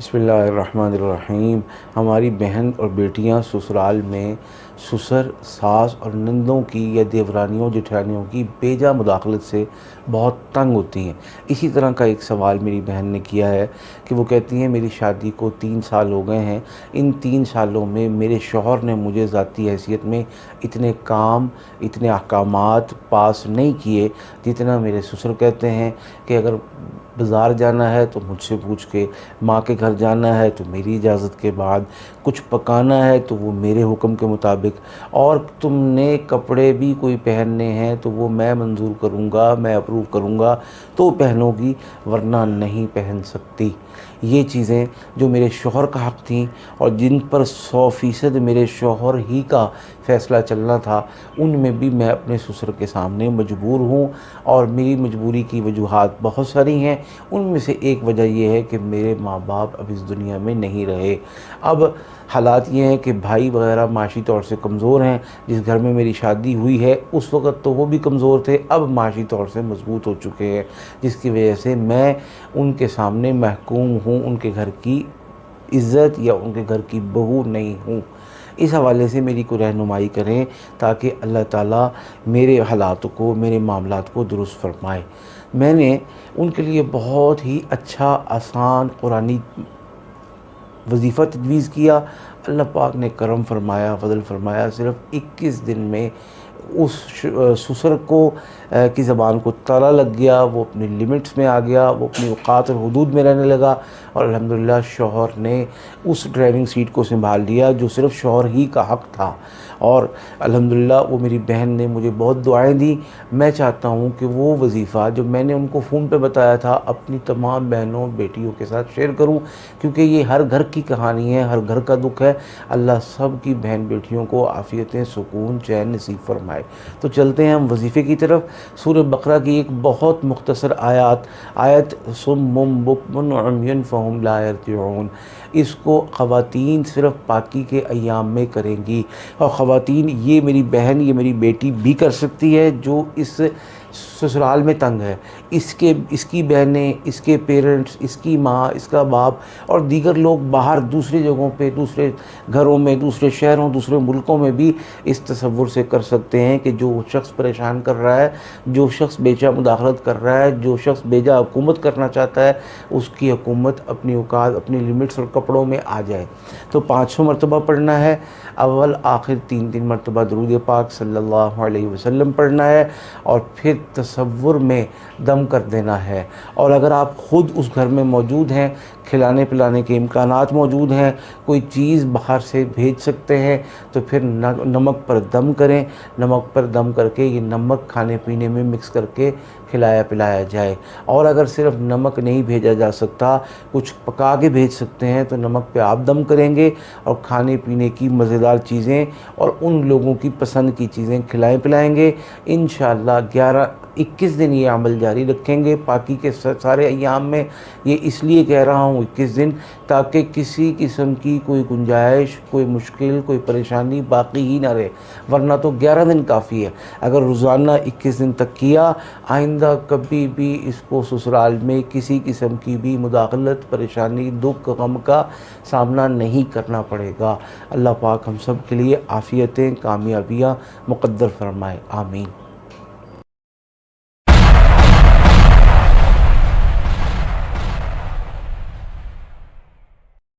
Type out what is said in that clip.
بسم اللہ الرحمن الرحیم۔ ہماری بہن اور بیٹیاں سسرال میں سسر، ساس اور نندوں کی یا دیورانیوں جٹھانیوں کی بیجا مداخلت سے بہت تنگ ہوتی ہیں۔ اسی طرح کا ایک سوال میری بہن نے کیا ہے کہ وہ کہتی ہیں میری شادی کو 3 سال ہو گئے ہیں، ان 3 سالوں میں میرے شوہر نے مجھے ذاتی حیثیت میں اتنے کام، اتنے احکامات پاس نہیں کیے جتنا میرے سسر کہتے ہیں کہ اگر بازار جانا ہے تو مجھ سے پوچھ کے، ماں کے گھر جانا ہے تو میری اجازت کے بعد، کچھ پکانا ہے تو وہ میرے حکم کے مطابق، اور تم نے کپڑے بھی کوئی پہننے ہیں تو وہ میں منظور کروں گا، میں اپروو کروں گا تو پہنو گی ورنہ نہیں پہن سکتی۔ یہ چیزیں جو میرے شوہر کا حق تھیں اور جن پر 100% میرے شوہر ہی کا فیصلہ چلنا تھا، ان میں بھی میں اپنے سسر کے سامنے مجبور ہوں، اور میری مجبوری کی وجوہات بہت ساری ہیں۔ ان میں سے ایک وجہ یہ ہے کہ میرے ماں باپ اب اس دنیا میں نہیں رہے۔ اب حالات یہ ہیں کہ بھائی وغیرہ معاشی طور سے کمزور ہیں۔ جس گھر میں میری شادی ہوئی ہے اس وقت تو وہ بھی کمزور تھے، اب معاشی طور سے مضبوط ہو چکے ہیں، جس کی وجہ سے میں ان کے سامنے محکوم ہوں، ان کے گھر کی عزت یا ان کے گھر کی بہو نہیں ہوں۔ اس حوالے سے میری کو رہنمائی کریں تاکہ اللہ تعالیٰ میرے حالات کو، میرے معاملات کو درست فرمائے۔ میں نے ان کے لیے بہت ہی اچھا، آسان قرآنی وظیفہ تجویز کیا۔ اللہ پاک نے کرم فرمایا، فضل فرمایا، صرف 21 دن میں اس سسر کو کی زبان کو تالا لگ گیا، وہ اپنی لیمٹس میں آ گیا، وہ اپنی اوقات اور حدود میں رہنے لگا، اور الحمدللہ شوہر نے اس ڈرائیونگ سیٹ کو سنبھال لیا جو صرف شوہر ہی کا حق تھا۔ اور الحمدللہ وہ میری بہن نے مجھے بہت دعائیں دیں۔ میں چاہتا ہوں کہ وہ وظیفہ جو میں نے ان کو فون پہ بتایا تھا اپنی تمام بہنوں بیٹیوں کے ساتھ شیئر کروں، کیونکہ یہ ہر گھر کی کہانی ہے، ہر گھر کا دکھ ہے۔ اللہ سب کی بہن بیٹیوں کو عافیتیں، سکون، چین نصیب فرمائے۔ تو چلتے ہیں ہم وظیفے کی طرف۔ سورہ بقرہ کی ایک بہت مختصر آیت صم بکم عمی فہم لا یرجعون، اس کو خواتین صرف پاکی کے ایام میں کریں گی، اور خواتین یہ میری بہن، یہ میری بیٹی بھی کر سکتی ہے جو اس سسرال میں تنگ ہے، اس کی بہنیں، اس کے پیرنٹس، اس کی ماں، اس کا باپ اور دیگر لوگ باہر دوسری جگہوں پہ، دوسرے گھروں میں، دوسرے شہروں، دوسرے ملکوں میں بھی اس تصور سے کر سکتے ہیں کہ جو شخص پریشان کر رہا ہے، جو شخص بیجا مداخلت کر رہا ہے، جو شخص بیجا حکومت کرنا چاہتا ہے، اس کی حکومت اپنی اوقات، اپنی لیمٹس اور کپڑوں میں آ جائے۔ تو 500 مرتبہ پڑھنا ہے، اول آخر 3 مرتبہ درود پاک صلی اللہ علیہ وسلم پڑھنا ہے، اور پھر تصور میں دم کر دینا ہے۔ اور اگر آپ خود اس گھر میں موجود ہیں، کھلانے پلانے کے امکانات موجود ہیں، کوئی چیز باہر سے بھیج سکتے ہیں، تو پھر نمک پر دم کریں، نمک پر دم کر کے یہ نمک کھانے پینے میں مکس کر کے کھلایا پلایا جائے۔ اور اگر صرف نمک نہیں بھیجا جا سکتا، کچھ پکا کے بھیج سکتے ہیں، تو نمک پہ آپ دم کریں گے اور کھانے پینے کی مزیدار چیزیں اور ان لوگوں کی پسند کی چیزیں کھلائیں پلائیں گے۔ انشاءاللہ 21 دن یہ عمل جاری رکھیں گے پاکی کے سارے ایام میں۔ یہ اس لیے کہہ رہا ہوں 21 دن، تاکہ کسی قسم کی کوئی گنجائش، کوئی مشکل، کوئی پریشانی باقی ہی نہ رہے، ورنہ تو 11 دن کافی ہے۔ اگر روزانہ 21 دن تک کیا، آئندہ کبھی بھی اس کو سسرال میں کسی قسم کی بھی مداخلت، پریشانی، دکھ، غم کا سامنا نہیں کرنا پڑے گا۔ اللہ پاک ہم سب کے لیے عافیتیں، کامیابیاں مقدر فرمائے، آمین۔